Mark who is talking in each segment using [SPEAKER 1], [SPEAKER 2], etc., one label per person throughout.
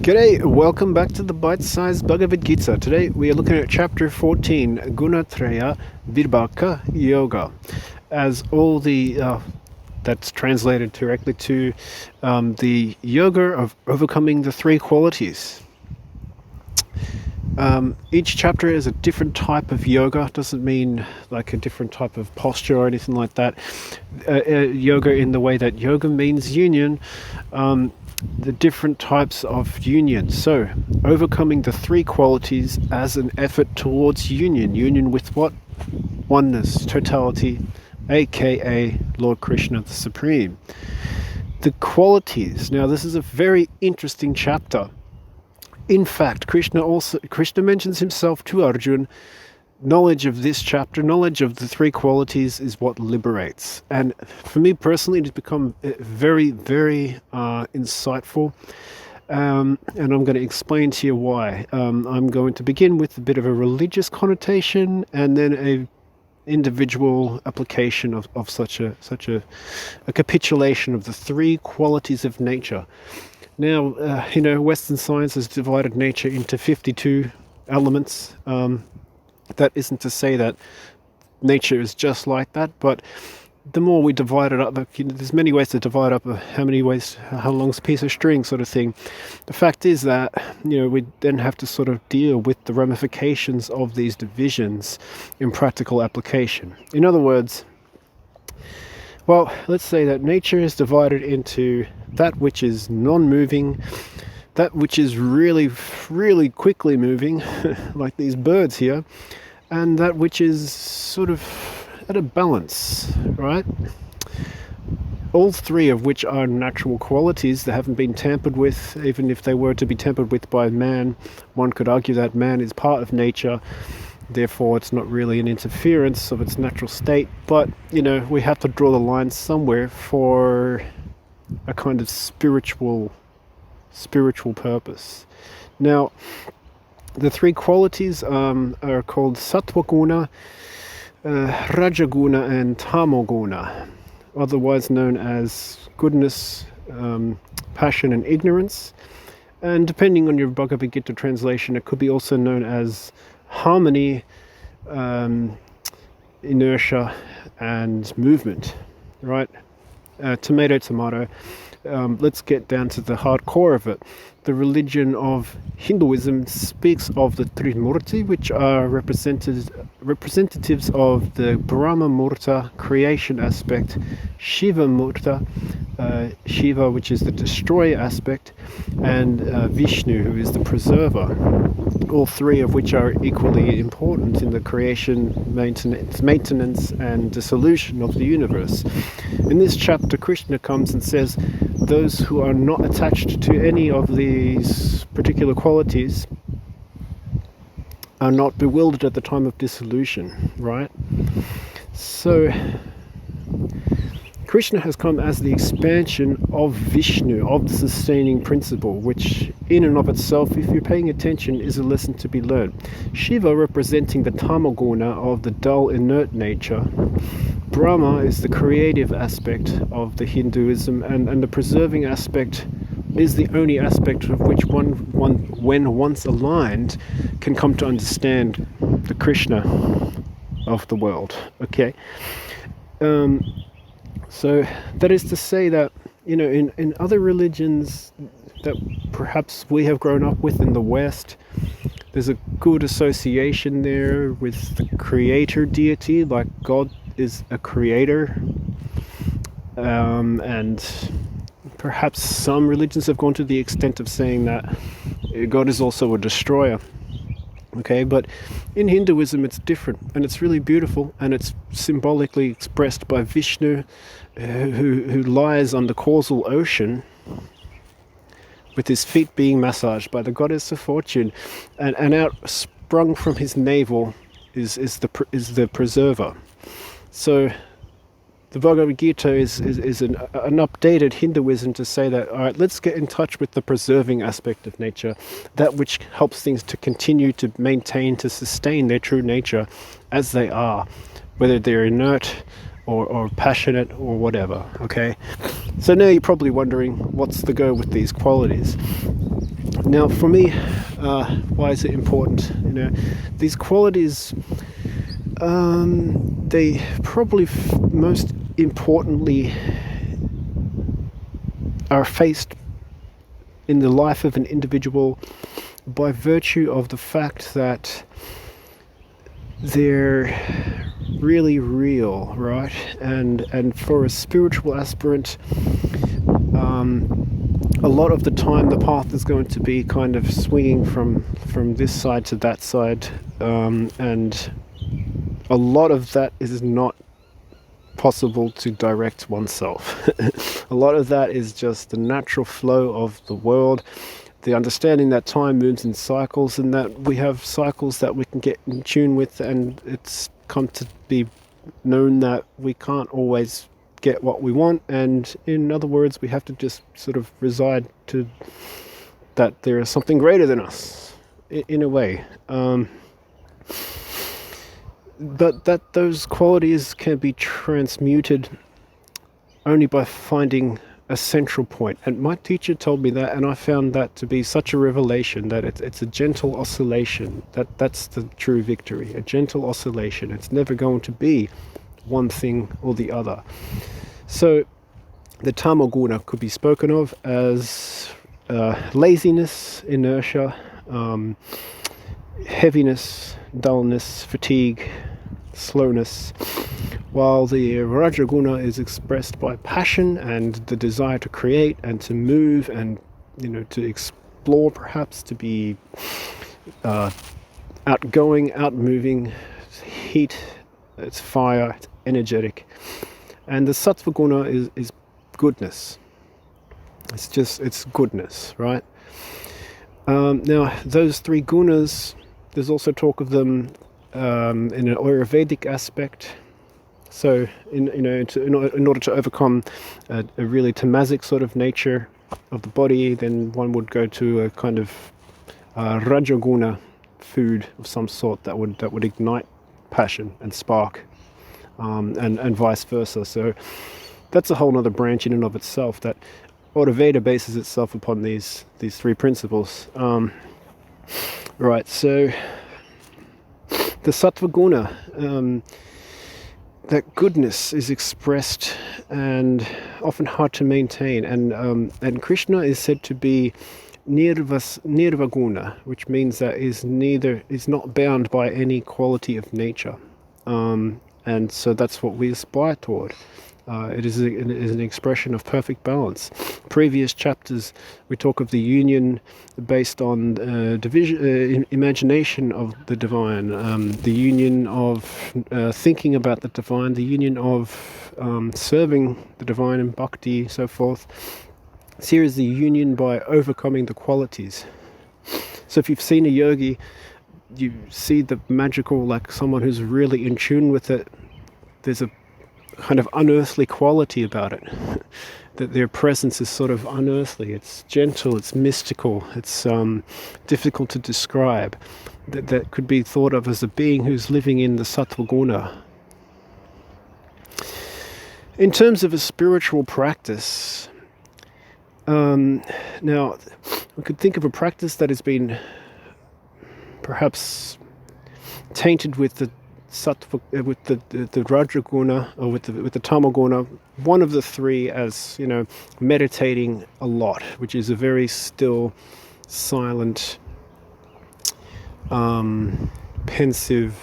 [SPEAKER 1] G'day, welcome back to the Byte-Sized Bhagavad Gita. Today we are looking at chapter 14, Gunatraya Vibhaka Yoga. As all the, that's translated directly to the yoga of overcoming the three qualities. Each chapter is a different type of yoga. Doesn't mean like a different type of posture or anything like that. Yoga in the way that yoga means union. The different types of union. So, overcoming the three qualities as an effort towards union. Union with what? Oneness, totality, aka Lord Krishna, the Supreme. The qualities. Now, this is a very interesting chapter. In fact, Krishna mentions himself to Arjuna. Knowledge of this chapter, knowledge of the three qualities is what liberates. And for me personally, it has become very, very insightful. And I'm going to explain to you why. I'm going to begin with a bit of a religious connotation and then a individual application of such a capitulation of the three qualities of nature. Now, Western science has divided nature into 52 elements. That isn't to say that nature is just like that, but the more we divide it up, there's many ways to divide up how long's a piece of string sort of thing. The fact is that, we then have to sort of deal with the ramifications of these divisions in practical application. In other words, well, let's say that nature is divided into that which is non-moving, that which is really, really quickly moving, like these birds here, and that which is sort of at a balance, right? All three of which are natural qualities that haven't been tampered with. Even if they were to be tampered with by man, one could argue that man is part of nature, therefore it's not really an interference of its natural state. But, we have to draw the line somewhere for a kind of spiritual purpose. Now, the three qualities are called Sattva-guna, Rajaguna, and Tamoguna, otherwise known as goodness, passion, and ignorance. And depending on your Bhagavad Gita translation, it could be also known as harmony, inertia, and movement. Right? Tomato. Let's get down to the hardcore of it. The religion of Hinduism speaks of the Trimurti, which are representatives of the Brahma Murta, creation aspect, Shiva Murta, Shiva, which is the destroyer aspect, and Vishnu, who is the preserver. All three of which are equally important in the creation, maintenance, and dissolution of the universe. In this chapter, Krishna comes and says, those who are not attached to any of these particular qualities are not bewildered at the time of dissolution, right? So, Krishna has come as the expansion of Vishnu, of the sustaining principle, which in and of itself, if you're paying attention, is a lesson to be learned. Shiva representing the tamoguna of the dull, inert nature. Brahma is the creative aspect of the Hinduism, and the preserving aspect is the only aspect of which one when once aligned, can come to understand the Krishna of the world. Okay? So that is to say that, in other religions that perhaps we have grown up with in the West, there's a good association there with the creator deity, like God is a creator, and perhaps some religions have gone to the extent of saying that God is also a destroyer. Okay, but in Hinduism it's different, and it's really beautiful, and it's symbolically expressed by Vishnu, who lies on the causal ocean with his feet being massaged by the goddess of fortune, and out sprung from his navel is the preserver. So the Bhagavad Gita is an updated Hinduism to say that, all right, let's get in touch with the preserving aspect of nature, that which helps things to continue to maintain, to sustain their true nature as they are, whether they're inert or passionate or whatever. Okay, so now you're probably wondering, what's the go with these qualities? Now, for me, why is it important? These qualities, they probably most importantly are faced in the life of an individual by virtue of the fact that they're really real, right? And for a spiritual aspirant, a lot of the time the path is going to be kind of swinging from this side to that side, and a lot of that is not possible to direct oneself. A lot of that is just the natural flow of the world, the understanding that time moves in cycles, and that we have cycles that we can get in tune with, and it's come to be known that we can't always get what we want, and in other words, we have to just sort of reside to that there is something greater than us, in a way. But that those qualities can be transmuted only by finding a central point. And my teacher told me that, and I found that to be such a revelation, that it's a gentle oscillation. That's the true victory, a gentle oscillation. It's never going to be one thing or the other. So the tamoguna could be spoken of as laziness, inertia, heaviness, dullness, fatigue, slowness, while the rajaguna is expressed by passion and the desire to create and to move and to explore, perhaps to be outgoing, outmoving, heat, it's fire, it's energetic. And the sattva guna is goodness. It's goodness, right? Now, those three gunas, there's also talk of them in an Ayurvedic aspect. So, in order to overcome a really tamasic sort of nature of the body, then one would go to a kind of rajaguna food of some sort that would ignite passion and spark, and vice versa. So that's a whole other branch in and of itself. That Ayurveda bases itself upon these three principles. Right. So the sattva guna, that goodness is expressed and often hard to maintain, and Krishna is said to be nirvaguna, which means that is not bound by any quality of nature, and so that's what we aspire toward. It is an expression of perfect balance. Previous chapters we talk of the union based on imagination of the divine, the union of thinking about the divine, the union of serving the divine in bhakti, so forth. So here is the union by overcoming the qualities. So if you've seen a yogi, you see the magical, like someone who's really in tune with it. There's a kind of unearthly quality about it, that their presence is sort of unearthly. It's gentle, it's mystical, it's difficult to describe. That could be thought of as a being who's living in the sattva guna. In terms of a spiritual practice, now we could think of a practice that has been perhaps tainted with the sattva, with the rajaguna, or with the tamoguna, one of the three, as meditating a lot, which is a very still, silent, pensive,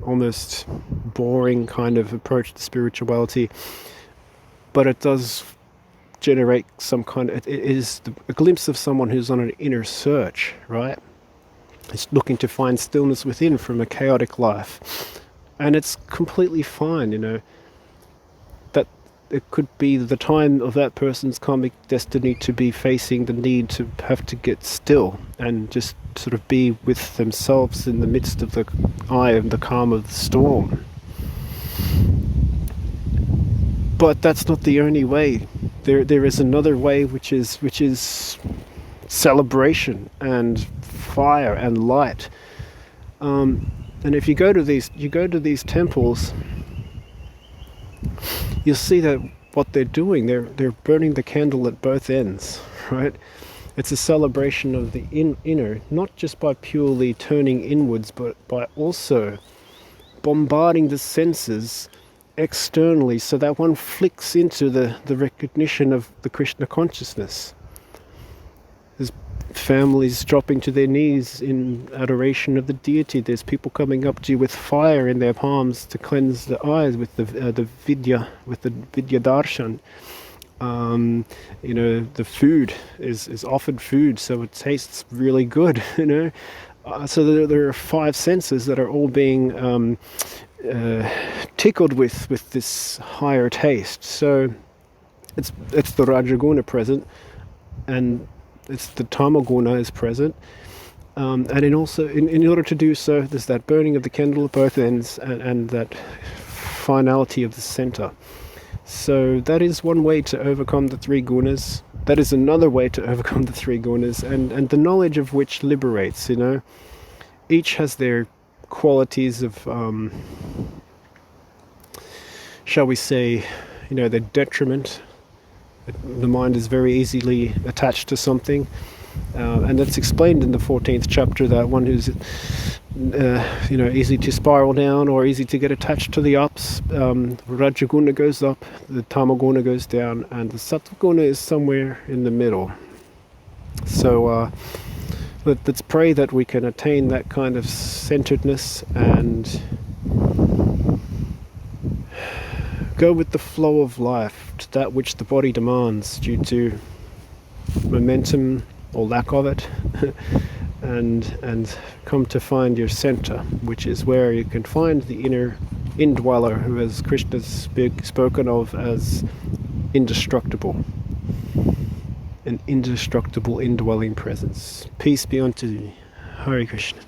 [SPEAKER 1] almost boring kind of approach to spirituality. But it does generate some kind of, it is a glimpse of someone who's on an inner search, right? It's looking to find stillness within from a chaotic life. And it's completely fine, that it could be the time of that person's karmic destiny to be facing the need to have to get still and just sort of be with themselves in the midst of the eye of the calm of the storm. But that's not the only way. There is another way, which is celebration and fire and light. And if you go to these temples, you'll see that what they're doing, they're burning the candle at both ends, right? It's a celebration of the inner, not just by purely turning inwards, but by also bombarding the senses externally, so that one flicks into the recognition of the Krishna consciousness. There's families dropping to their knees in adoration of the deity. There's people coming up to you with fire in their palms to cleanse the eyes with the vidya, with the vidya darshan. The food is offered food, so it tastes really good. So there are 5 senses that are all being tickled with this higher taste. So it's the Rajaguna present, and it's the Tamaguna is present, and in order to do so, there's that burning of the candle at both ends, and that finality of the center. So that is one way to overcome the 3 gunas. That is another way to overcome the 3 gunas, and the knowledge of which liberates. Each has their qualities of, shall we say, their detriment. The mind is very easily attached to something, and that's explained in the 14th chapter, that one who's easy to spiral down or easy to get attached to the ups. Rajaguna goes up, the Tamaguna goes down, and the Sattva-guna is somewhere in the middle. So let's pray that we can attain that kind of centeredness and go with the flow of life, to that which the body demands due to momentum or lack of it, and come to find your center, which is where you can find the inner indweller, who, as Krishna spoken of as indestructible, an indestructible indwelling presence. Peace be unto thee. Hare Krishna.